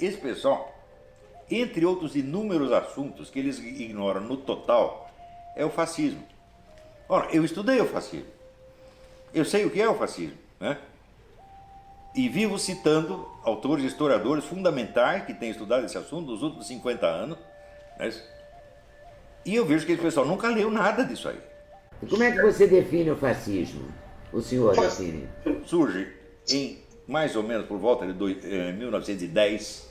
esse pessoal, entre outros inúmeros assuntos que eles ignoram no total, é o fascismo. Ora, eu estudei o fascismo. Eu sei o que é o fascismo, né? E vivo citando autores e historiadores fundamentais que têm estudado esse assunto nos últimos 50 anos, né? E eu vejo que esse pessoal nunca leu nada disso aí. E como é que você define o fascismo? O senhor define? Surge em mais ou menos por volta de 1910,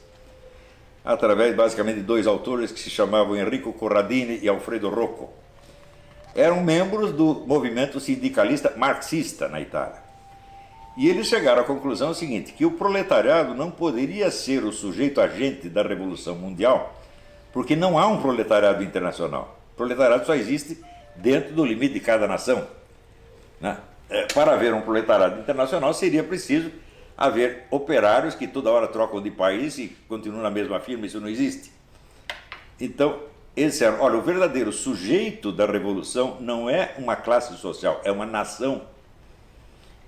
através basicamente de dois autores que se chamavam Enrico Corradini e Alfredo Rocco. Eram membros do movimento sindicalista marxista na Itália. E eles chegaram à conclusão seguinte, que o proletariado não poderia ser o sujeito agente da Revolução Mundial, porque não há um proletariado internacional. O proletariado só existe dentro do limite de cada nação, né? Para haver um proletariado internacional seria preciso haver operários que toda hora trocam de país e continuam na mesma firma, isso não existe. Então, olha, o verdadeiro sujeito da revolução não é uma classe social, é uma nação.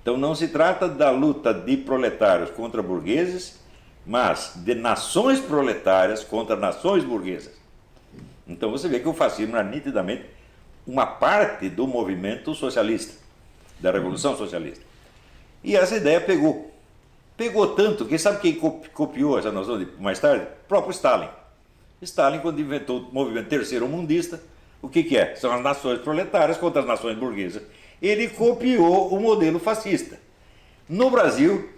Então não se trata da luta de proletários contra burgueses, mas de nações proletárias contra nações burguesas. Então você vê que o fascismo é nitidamente uma parte do movimento socialista, da Revolução Socialista. E essa ideia pegou. Pegou tanto que sabe quem copiou essa noção mais tarde? O próprio Stalin. Stalin, quando inventou o movimento terceiro-mundista, o que é? São as nações proletárias contra as nações burguesas. Ele copiou o modelo fascista. No Brasil,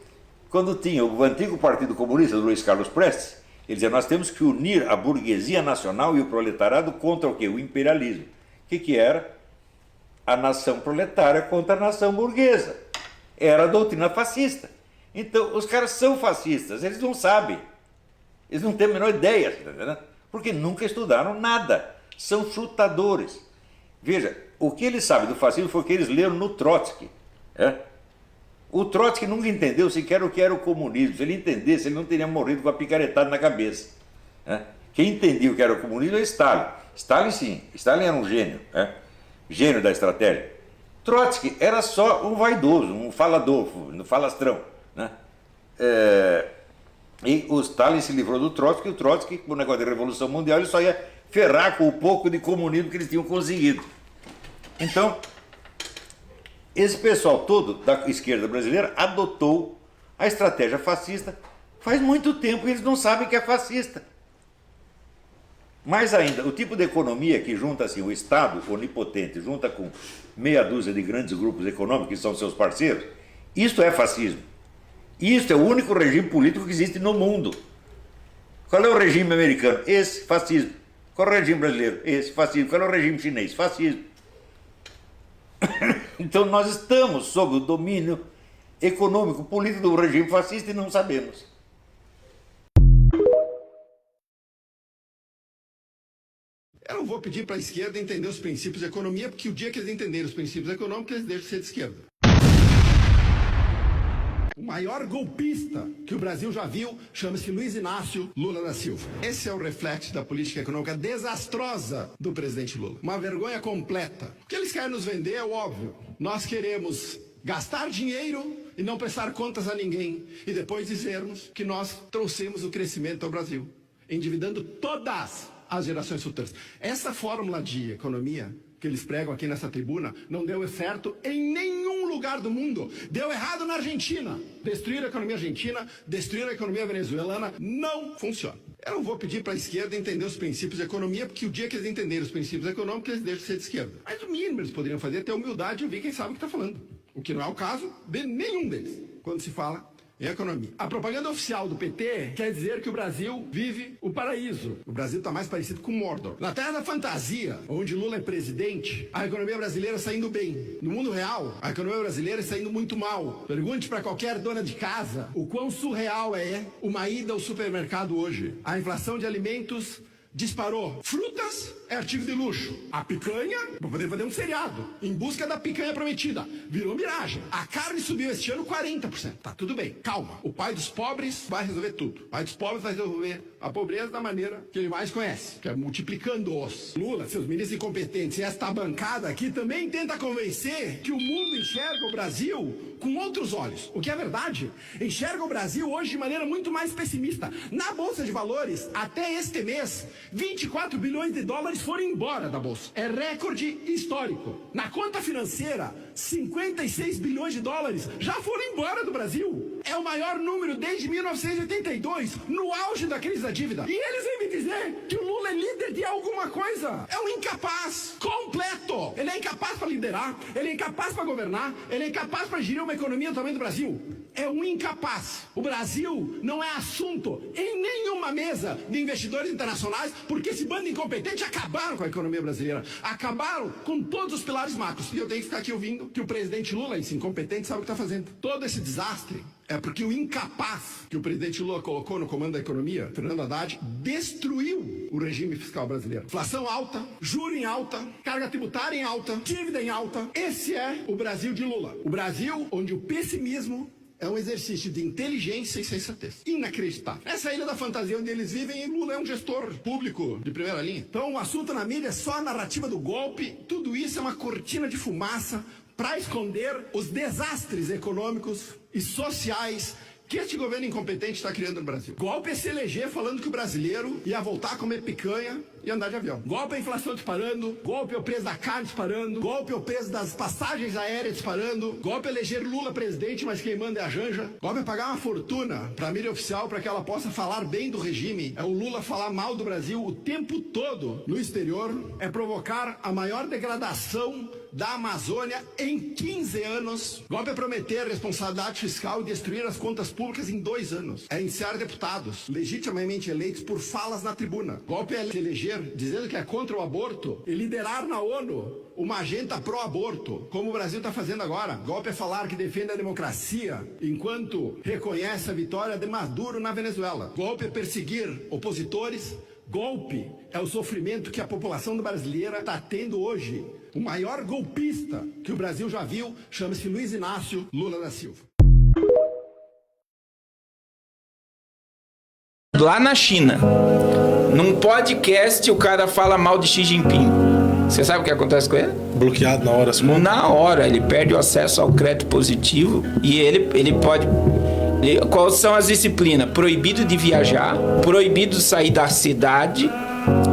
quando tinha o antigo Partido Comunista do Luiz Carlos Prestes, ele dizia, nós temos que unir a burguesia nacional e o proletariado contra o quê? O imperialismo. O que era? A nação proletária contra a nação burguesa. Era a doutrina fascista. Então, os caras são fascistas, eles não sabem. Eles não têm a menor ideia, tá, porque nunca estudaram nada. São chutadores. Veja, o que eles sabem do fascismo foi o que eles leram no Trotsky. O Trotsky nunca entendeu sequer o que era o comunismo. Se ele entendesse, ele não teria morrido com a picaretada na cabeça. Quem entendia o que era o comunismo é Stalin. Stalin, sim. Stalin era um gênio. Gênio da estratégia. Trotsky era só um vaidoso, um falador, um falastrão. E o Stalin se livrou do Trotsky, e o Trotsky, com o negócio de Revolução Mundial, ele só ia ferrar com o pouco de comunismo que eles tinham conseguido. Então, esse pessoal todo da esquerda brasileira adotou a estratégia fascista faz muito tempo e eles não sabem que é fascista. Mais ainda, o tipo de economia que junta assim, o Estado onipotente, junta com meia dúzia de grandes grupos econômicos que são seus parceiros, isso é fascismo. Isso é o único regime político que existe no mundo. Qual é o regime americano? Esse, fascismo. Qual é o regime brasileiro? Esse, fascismo. Qual é o regime chinês? Fascismo. Então nós estamos sob o domínio econômico, político do regime fascista e não sabemos. Eu não vou pedir para a esquerda entender os princípios da economia, porque o dia que eles entenderem os princípios econômicos, eles deixam de ser de esquerda. O maior golpista que o Brasil já viu chama-se Luiz Inácio Lula da Silva. Esse é o reflexo da política econômica desastrosa do presidente Lula. Uma vergonha completa. O que eles querem nos vender é o óbvio. Nós queremos gastar dinheiro e não prestar contas a ninguém. E depois dizermos que nós trouxemos o crescimento ao Brasil, endividando todas as gerações futuras. Essa fórmula de economia que eles pregam aqui nessa tribuna não deu certo em nenhum lugar do mundo. Deu errado na Argentina. Destruir a economia argentina, destruir a economia venezuelana, não funciona. Eu não vou pedir para a esquerda entender os princípios da economia, porque o dia que eles entenderem os princípios econômicos, eles deixam de ser de esquerda. Mas o mínimo eles poderiam fazer é ter humildade e ouvir quem sabe o que está falando. O que não é o caso de nenhum deles, quando se fala em economia. A propaganda oficial do PT quer dizer que o Brasil vive o paraíso. O Brasil está mais parecido com Mordor. Na terra da fantasia, onde Lula é presidente, a economia brasileira está indo bem. No mundo real, a economia brasileira está indo muito mal. Pergunte para qualquer dona de casa o quão surreal é uma ida ao supermercado hoje. A inflação de alimentos disparou. Frutas é artigo de luxo. A picanha, vou poder fazer um seriado. Em busca da picanha prometida. Virou miragem. A carne subiu este ano 40%. Tá tudo bem, calma. O pai dos pobres vai resolver tudo. O pai dos pobres vai resolver a pobreza da maneira que ele mais conhece, que é multiplicando-os. Lula, seus ministros incompetentes e esta bancada aqui também tenta convencer que o mundo enxerga o Brasil com outros olhos. O que é verdade, enxerga o Brasil hoje de maneira muito mais pessimista. Na Bolsa de Valores, até este mês, 24 bilhões de dólares foram embora da Bolsa. É recorde histórico. Na conta financeira, 56 bilhões de dólares já foram embora do Brasil. É o maior número desde 1982, no auge da crise da dívida. E eles vêm me dizer que o Lula é líder de alguma coisa. É um incapaz completo. Ele é incapaz para liderar, ele é incapaz para governar, ele é incapaz para gerir uma economia do tamanho do Brasil. É um incapaz. O Brasil não é assunto em nenhuma mesa de investidores internacionais, porque esse bando incompetente acabaram com a economia brasileira. Acabaram com todos os pilares macros. E eu tenho que ficar aqui ouvindo que o presidente Lula, esse incompetente, sabe o que está fazendo. Todo esse desastre é porque o incapaz que o presidente Lula colocou no comando da economia, Fernando Haddad, destruiu o regime fiscal brasileiro. Inflação alta, juro em alta, carga tributária em alta, dívida em alta. Esse é o Brasil de Lula. O Brasil onde o pessimismo é um exercício de inteligência e sensatez. Inacreditável. Essa ilha da fantasia onde eles vivem, e Lula é um gestor público de primeira linha. Então o assunto na mídia é só a narrativa do golpe. Tudo isso é uma cortina de fumaça para esconder os desastres econômicos e sociais que este governo incompetente está criando no Brasil. Golpe é se eleger falando que o brasileiro ia voltar a comer picanha e andar de avião. Golpe é a inflação disparando, golpe é o preço da carne disparando, golpe é o preço das passagens aéreas disparando, golpe é eleger Lula presidente, mas quem manda é a Janja. Golpe é pagar uma fortuna para a mídia oficial para que ela possa falar bem do regime. É o Lula falar mal do Brasil o tempo todo no exterior. É provocar a maior degradação da Amazônia em 15 anos. Golpe é prometer responsabilidade fiscal e destruir as contas públicas em 2 anos. É iniciar deputados legitimamente eleitos por falas na tribuna. Golpe é se eleger dizendo que é contra o aborto e liderar na ONU uma agenda pró-aborto, como o Brasil está fazendo agora. Golpe é falar que defende a democracia enquanto reconhece a vitória de Maduro na Venezuela. Golpe é perseguir opositores. Golpe é o sofrimento que a população brasileira está tendo hoje. O maior golpista que o Brasil já viu chama-se Luiz Inácio Lula da Silva. Lá na China, num podcast, o cara fala mal de Xi Jinping. Você sabe o que acontece com ele? Bloqueado na hora, assim. Na hora, ele perde o acesso ao crédito positivo e ele pode... Quais são as disciplinas? Proibido de viajar, proibido de sair da cidade.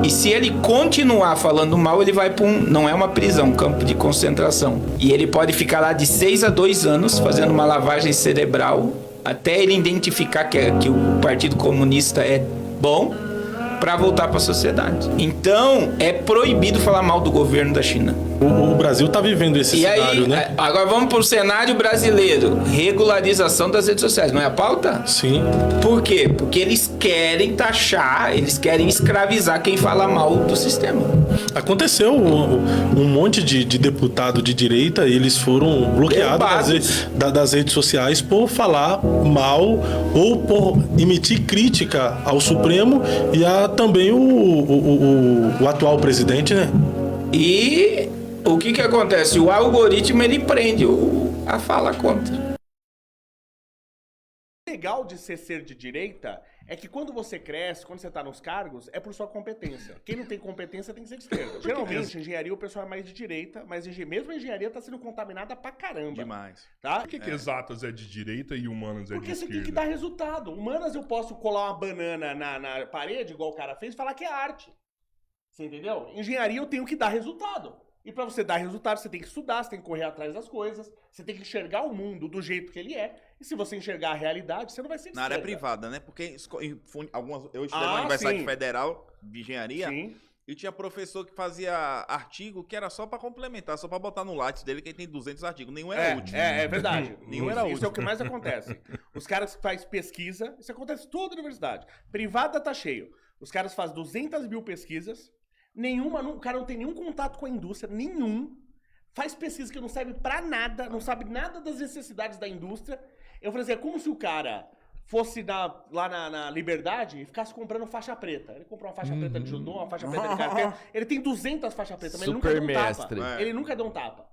E se ele continuar falando mal, ele vai para não é uma prisão, um campo de concentração. E ele pode ficar lá de 6 a 2 anos fazendo uma lavagem cerebral até ele identificar que o Partido Comunista é bom para voltar para a sociedade. Então, é proibido falar mal do governo da China. O Brasil está vivendo esse cenário, aí, né? Agora vamos para o cenário brasileiro. Regularização das redes sociais, não é a pauta? Sim. Por quê? Porque eles querem taxar, eles querem escravizar quem fala mal do sistema. Aconteceu um monte de deputado de direita, eles foram bloqueados das redes sociais por falar mal ou por emitir crítica ao Supremo e também o atual presidente, né? E o que acontece? O algoritmo, ele prende a fala contra. O legal de ser de direita é que quando você cresce, quando você tá nos cargos, é por sua competência. Quem não tem competência tem que ser de esquerda. Geralmente, engenharia, o pessoal é mais de direita, mas mesmo a engenharia tá sendo contaminada pra caramba. Demais. Tá? Por que exatas é de direita e humanas é Porque de você esquerda? tem que dar resultado. Humanas eu posso colar uma banana na parede, igual o cara fez, e falar que é arte. Você entendeu? Engenharia eu tenho que dar resultado. E pra você dar resultado, você tem que estudar, você tem que correr atrás das coisas, você tem que enxergar o mundo do jeito que ele é. E se você enxergar a realidade, você não vai ser de Na área esquerda. privada, né? Porque eu estudei na Universidade sim. Federal de Engenharia Sim. e tinha professor que fazia artigo que era só pra complementar, só pra botar no Lattes dele, que ele tem 200 artigos. Nenhum era útil. É verdade. Nenhum era Isso útil. é o que mais acontece. Os caras que fazem pesquisa, isso acontece toda a universidade. Privada tá cheio. Os caras fazem 200 mil pesquisas, o cara não tem nenhum contato com a indústria, nenhum. Faz pesquisa que não serve pra nada, não sabe nada das necessidades da indústria. Eu falei assim, é como se o cara fosse lá na Liberdade e ficasse comprando faixa preta. Ele comprou uma faixa preta de judô, uma faixa preta de karatê. Ele tem 200 faixas pretas, mas ele nunca deu um tapa. Ele nunca deu um tapa.